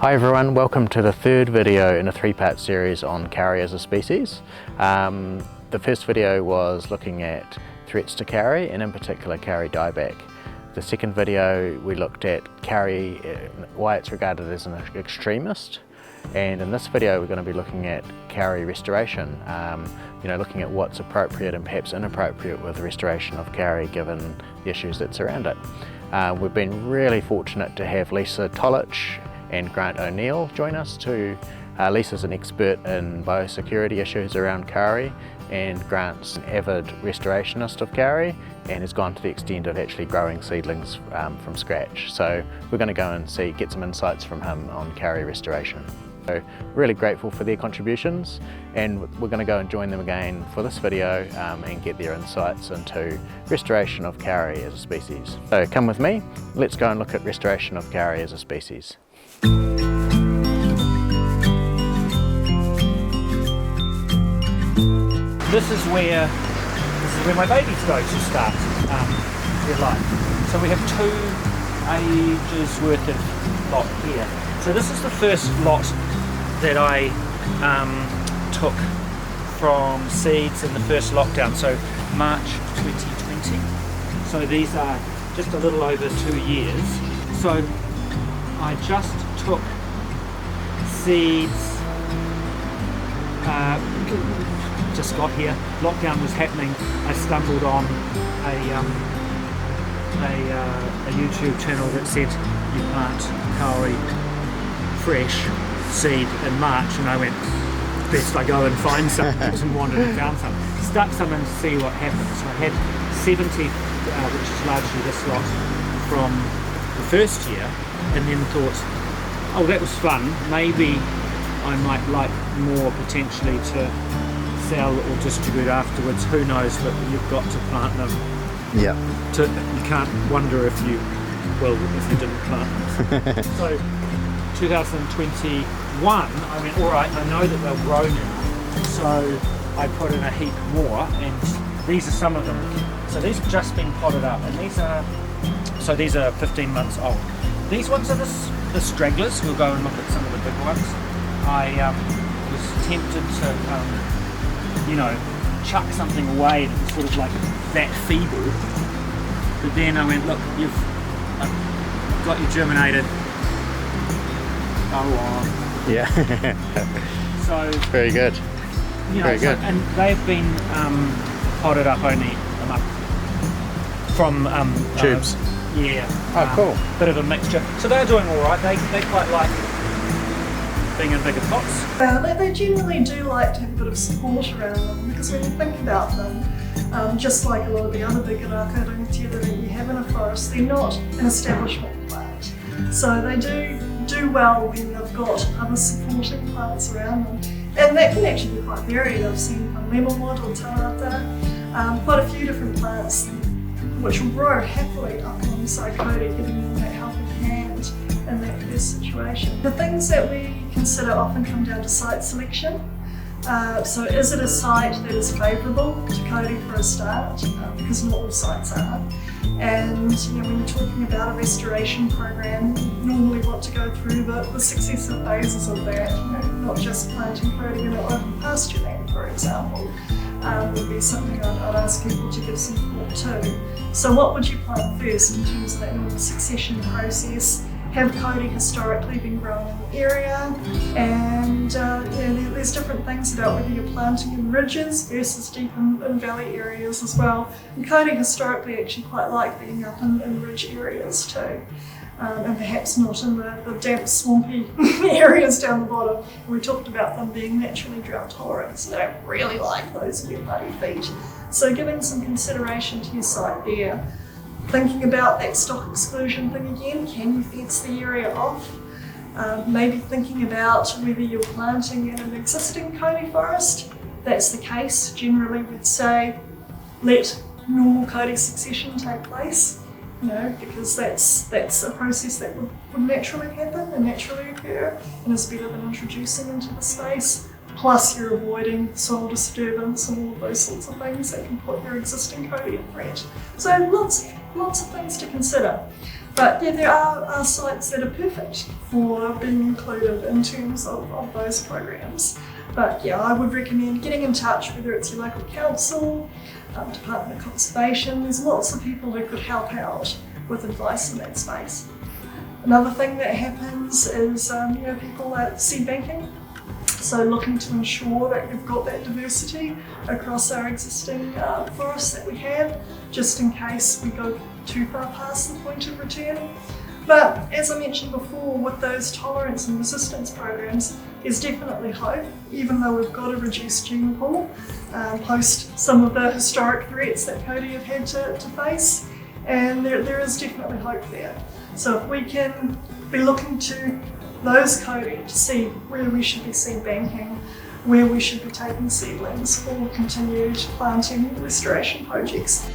Hi everyone, welcome to the third video in a three-part series on kauri as a species. The first video was looking at threats to kauri, and in particular kauri dieback. The second video we looked at kauri, why it's regarded as an extremist, and in this video we're going to be looking at kauri restoration, looking at what's appropriate and perhaps inappropriate with restoration of kauri given the issues that surround it. We've been really fortunate to have Lisa Tolich and Grant O'Neill join us. Lisa's an expert in biosecurity issues around kauri, and Grant's an avid restorationist of kauri and has gone to the extent of actually growing seedlings from scratch. So we're going to go and get some insights from him on kauri restoration. So really grateful for their contributions, and we're going to go and join them again for this video and get their insights into restoration of kauri as a species. So come with me, let's go and look at restoration of kauri as a species. This is where my babies go to start their life. So we have 2 ages worth of lot here. So this is the first lot that I took from seeds in the first lockdown, so March 2020. So these are just a little over 2 years. So I just took seeds, just got here, lockdown was happening. I stumbled on a YouTube channel that said you plant kauri fresh seed in March, and I went, best I go and find some. And wandered and found some. Stuck some and see what happens. So I had 70, which is largely this lot from the first year, and then thought, oh, that was fun, maybe I might like more potentially to sell or distribute afterwards, who knows, but you've got to plant them. Yeah. You can't wonder if you didn't plant them. So 2021, I went, all right, I know that they'll grow now, so I put in a heap more, and these are some of them. So these have just been potted up, and these are 15 months old. These ones are the stragglers. We'll go and look at some of the big ones. I was tempted to, chuck something away that was sort of like that feeble, but then I went, look, you've got your germinated. Go on. Yeah. So very good. Very good. And they've been potted up only a month from tubes. Yeah. Oh, cool. Bit of a mixture. So they're doing all right. They quite like being in bigger pots. They generally do like to have a bit of support around them, because when you think about them, just like a lot of the other bigger Regeneration that you have in a forest, they're not an establishment plant. So they do well when they've got other supporting plants around them. And that can actually be quite varied. I've seen a lemonwood or tarata, quite a few different plants which will grow happily up alongside kauri, giving them that helping hand in that first situation. The things that we consider often come down to site selection. So is it a site that is favourable to kauri for a start? Because not all sites are. And when you're talking about a restoration program, you normally want to go through the successive phases of that, not just planting kauri in an open pasture land, for example. Would be something I'd ask people to give some thought to. So what would you plant first in terms of that normal succession process? Have kauri historically been grown in the area? And there's different things about whether you're planting in ridges versus deep in valley areas as well. And kauri historically actually quite like being up in ridge areas too. And perhaps not in the damp, swampy areas down the bottom. We talked about them being naturally drought tolerant, so they don't really like those wet, muddy feet. So giving some consideration to your site there. Thinking about that stock exclusion thing again, can you fence the area off? Maybe thinking about whether you're planting in an existing kauri forest. If that's the case, generally we'd say let normal kauri succession take place. Because that's a process that would naturally happen and naturally occur, and is better than introducing into the space. Plus you're avoiding soil disturbance and all of those sorts of things that can put your existing kauri at threat. So lots of things to consider. But yeah, there are sites that are perfect for being included in terms of those programs. But yeah, I would recommend getting in touch, whether it's your local council, Department of Conservation. There's lots of people who could help out with advice in that space. Another thing that happens is people at seed banking. So looking to ensure that we've got that diversity across our existing forests that we have, just in case we go too far past the point of return. But as I mentioned before, with those tolerance and resistance programs, there's definitely hope, even though we've got a reduced gene pool, post some of the historic threats that Kauri have had to face, and there is definitely hope there. So if we can be looking to those Kauri to see where we should be seed banking, where we should be taking seedlings for continued planting and restoration projects.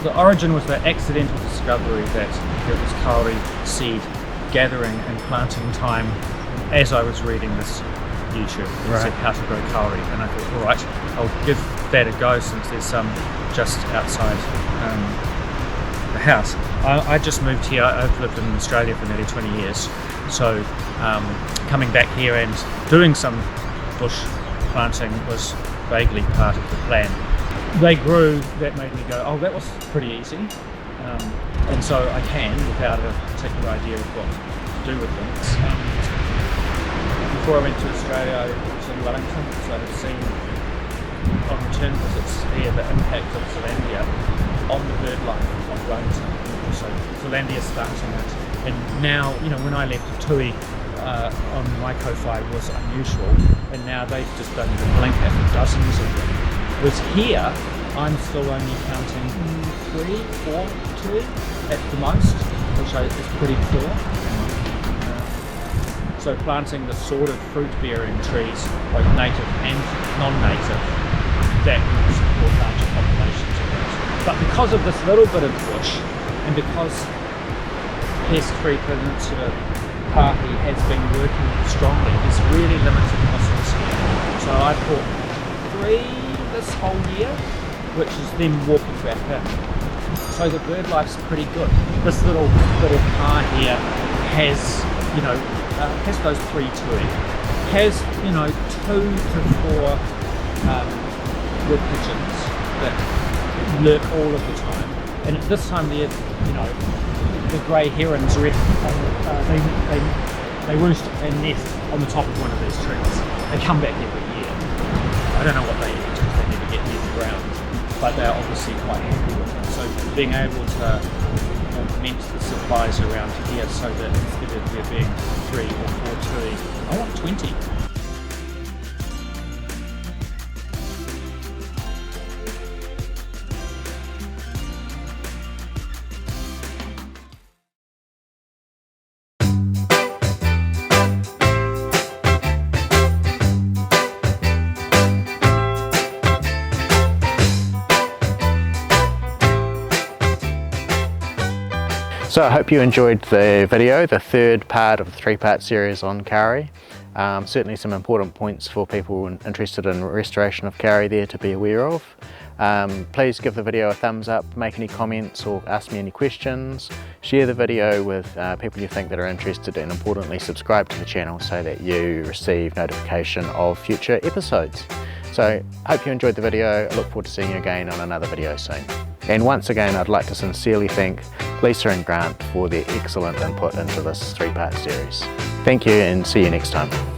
The origin was the accidental discovery that there was Kauri seed gathering and planting time as I was reading this YouTube. It said how to grow Kauri, and I thought, all right, I'll give that a go since there's some just outside the house. I just moved here. I've lived in Australia for nearly 20 years, so coming back here and doing some bush planting was vaguely part of the plan. They grew, that made me go, oh, that was pretty easy. And so I can, without a particular idea of what to do with them. Before I went to Australia, I was in Wellington, so I've seen on return visits here the impact of Zealandia on the bird life of Wellington. So Zealandia starting it. And now, when I left Tui on my co-fi was unusual, and now they've just done the blink at dozens of them. Whereas here, I'm still only counting 3, 4 Tui at the most, which is pretty poor. So planting the sort of fruit-bearing trees, both native and non-native, that can support larger populations of those. But because of this little bit of bush, and because pest-free peninsula partly has been working strongly, there's really limited costs here. So I bought 3 this whole year, which is them walking back in. So the bird life's pretty good. This little car here has, has those 3 Tui, has 2 to 4 wood pigeons that lurk all of the time. And at this time of the year, the grey herons they roost and nest on the top of one of these trees. They come back every year. I don't know what they eat because they never get near the ground, but they're obviously quite happy with it. So being able to augment the supplies around here so that instead of there being 3 or 4 Tui, I want 20. So I hope you enjoyed the video, the third part of the 3-part series on Kauri. Certainly some important points for people interested in restoration of Kauri there to be aware of. Please give the video a thumbs up, make any comments or ask me any questions. Share the video with people you think that are interested, and importantly subscribe to the channel so that you receive notification of future episodes. So hope you enjoyed the video. I look forward to seeing you again on another video soon. And once again, I'd like to sincerely thank Lisa and Grant for their excellent input into this 3-part series. Thank you and see you next time.